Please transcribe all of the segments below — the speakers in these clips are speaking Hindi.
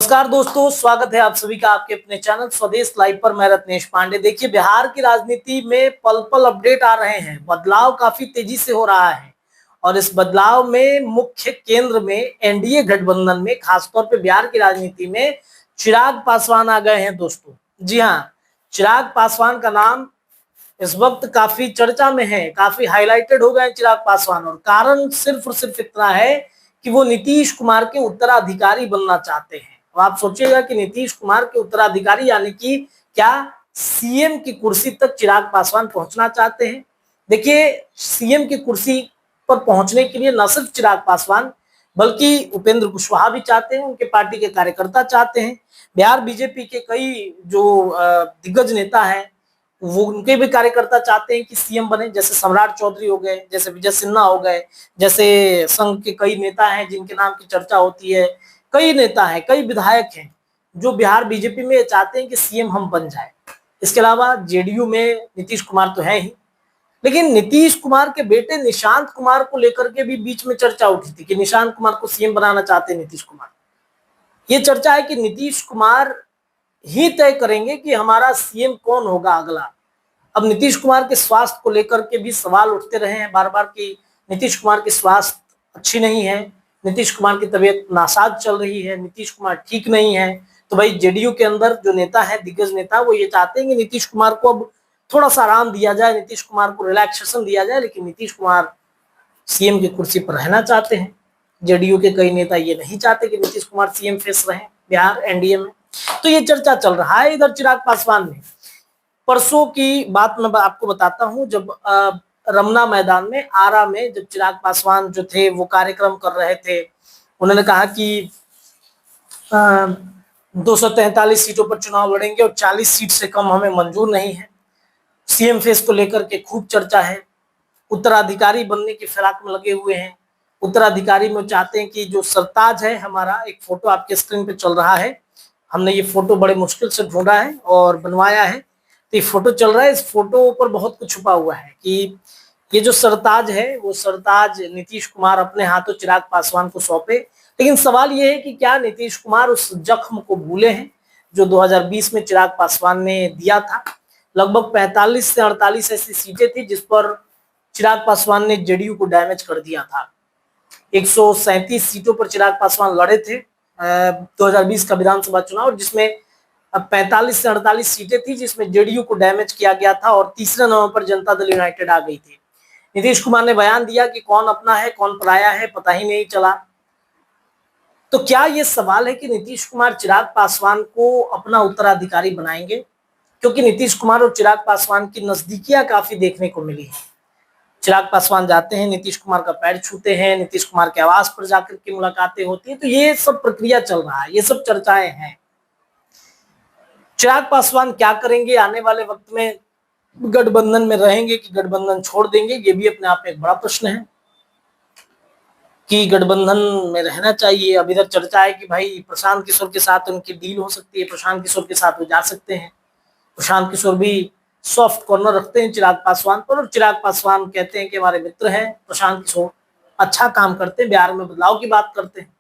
नमस्कार दोस्तों, स्वागत है आप सभी का आपके अपने चैनल स्वदेश लाइव पर। मैं रत्नेश पांडे। देखिए, बिहार की राजनीति में पल पल अपडेट आ रहे हैं। बदलाव काफी तेजी से हो रहा है और इस बदलाव में मुख्य केंद्र में एनडीए गठबंधन में खासतौर पे बिहार की राजनीति में चिराग पासवान आ गए हैं दोस्तों। जी हाँ, चिराग पासवान का नाम इस वक्त काफी चर्चा में है, काफी हाईलाइटेड हो गए चिराग पासवान। और कारण सिर्फ और सिर्फ इतना है कि वो नीतीश कुमार के उत्तराधिकारी बनना चाहते हैं। अब आप सोचिएगा कि नीतीश कुमार के उत्तराधिकारी यानी कि क्या सीएम की कुर्सी तक चिराग पासवान पहुंचना चाहते हैं। देखिए, सीएम की कुर्सी पर पहुंचने के लिए न सिर्फ चिराग पासवान बल्कि उपेंद्र कुशवाहा भी चाहते हैं, उनके पार्टी के कार्यकर्ता चाहते हैं। बिहार बीजेपी के कई जो दिग्गज नेता हैं वो उनके भी कार्यकर्ता चाहते हैं कि सीएम बने, जैसे सम्राट चौधरी हो गए, जैसे विजय सिन्हा हो गए, जैसे संघ के कई नेता हैं जिनके नाम की चर्चा होती है। कई नेता हैं, कई विधायक हैं जो बिहार बीजेपी में चाहते हैं कि सीएम हम बन जाए। इसके अलावा जेडीयू में नीतीश कुमार तो है ही, लेकिन नीतीश कुमार के बेटे निशांत कुमार को लेकर के भी बीच में चर्चा उठी थी कि निशांत कुमार को सीएम बनाना चाहते हैं नीतीश कुमार। ये चर्चा है कि नीतीश कुमार ही तय करेंगे कि हमारा सीएम कौन होगा अगला। अब नीतीश कुमार के स्वास्थ्य को लेकर के भी सवाल उठते रहे हैं बार बार कि नीतीश कुमार की स्वास्थ्य अच्छी नहीं है, नीतीश कुमार की तबीयत नासाज चल रही है, नीतीश कुमार ठीक नहीं है। तो भाई जेडीयू के अंदर जो नेता है, दिग्गज नेता, वो ये चाहते हैं कि नीतीश कुमार को अब थोड़ा सा आराम दिया जाए, नीतीश कुमार को रिलैक्सेशन दिया जाए, लेकिन नीतीश कुमार सीएम की कुर्सी पर रहना चाहते हैं। जेडीयू के कई नेता ये नहीं चाहते कि नीतीश कुमार सीएम फेस रहे बिहार एनडीए में। तो ये चर्चा चल रहा है। इधर चिराग पासवान ने परसों की बात मैं आपको बताता हूं, जब रमना मैदान में आरा में जब चिराग पासवान जो थे वो कार्यक्रम कर रहे थे, उन्होंने कहा कि 243 सीटों पर चुनाव लड़ेंगे और 40 सीट से कम हमें मंजूर नहीं है। सीएम फेस को लेकर के खूब चर्चा है। उत्तराधिकारी बनने की फिराक में लगे हुए हैं। उत्तराधिकारी में चाहते हैं कि जो सरताज है हमारा, एक फोटो आपके स्क्रीन पे चल रहा है, हमने ये फोटो बड़े मुश्किल से ढूंढा है और बनवाया है। तो ये फोटो चल रहा है, इस फोटो पर बहुत कुछ छुपा हुआ है कि ये जो सरताज है वो सरताज नीतीश कुमार अपने हाथों चिराग पासवान को सौंपे। लेकिन सवाल ये है कि क्या नीतीश कुमार उस जख्म को भूले हैं जो 2020 में चिराग पासवान ने दिया था। लगभग 45 से 48 ऐसी सीटें थी जिस पर चिराग पासवान ने जेडीयू को डैमेज कर दिया था। 137 सीटों पर चिराग पासवान लड़े थे 2020 का विधानसभा चुनाव, जिसमें 45 से 48 सीटें थी जिसमें जेडीयू को डैमेज किया गया था और 3 नवंबर पर जनता दल यूनाइटेड आ गई थी। नीतीश कुमार ने बयान दिया कि कौन अपना है कौन पराया है पता ही नहीं चला। तो क्या ये सवाल है कि नीतीश कुमार चिराग पासवान को अपना उत्तराधिकारी बनाएंगे, क्योंकि नीतीश कुमार और चिराग पासवान की नजदीकियां काफी देखने को मिली है। चिराग पासवान जाते हैं, नीतीश कुमार का पैर छूते हैं, नीतीश कुमार के आवास पर जाकर के मुलाकातें होती है। तो ये सब प्रक्रिया चल रहा है, ये सब चर्चाएं हैं। चिराग पासवान क्या करेंगे आने वाले वक्त में, गठबंधन में रहेंगे कि गठबंधन छोड़ देंगे, ये भी अपने आप में एक बड़ा प्रश्न है कि गठबंधन में रहना चाहिए। अब इधर चर्चा है कि भाई प्रशांत किशोर के साथ उनकी डील हो सकती है, प्रशांत किशोर के साथ वो जा सकते हैं। प्रशांत किशोर भी सॉफ्ट कॉर्नर रखते हैं चिराग पासवान पर, और चिराग पासवान कहते हैं कि हमारे मित्र हैं प्रशांत किशोर, अच्छा काम करते हैं, बिहार में बदलाव की बात करते हैं।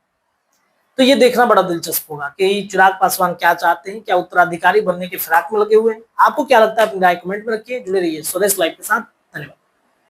तो ये देखना बड़ा दिलचस्प होगा कि चिराग पासवान क्या चाहते हैं, क्या उत्तराधिकारी बनने की फिराक में लगे हुए हैं। आपको क्या लगता है अपनी राय कमेंट में रखिए। जुड़े रहिए स्वदेश लाइव के साथ। धन्यवाद।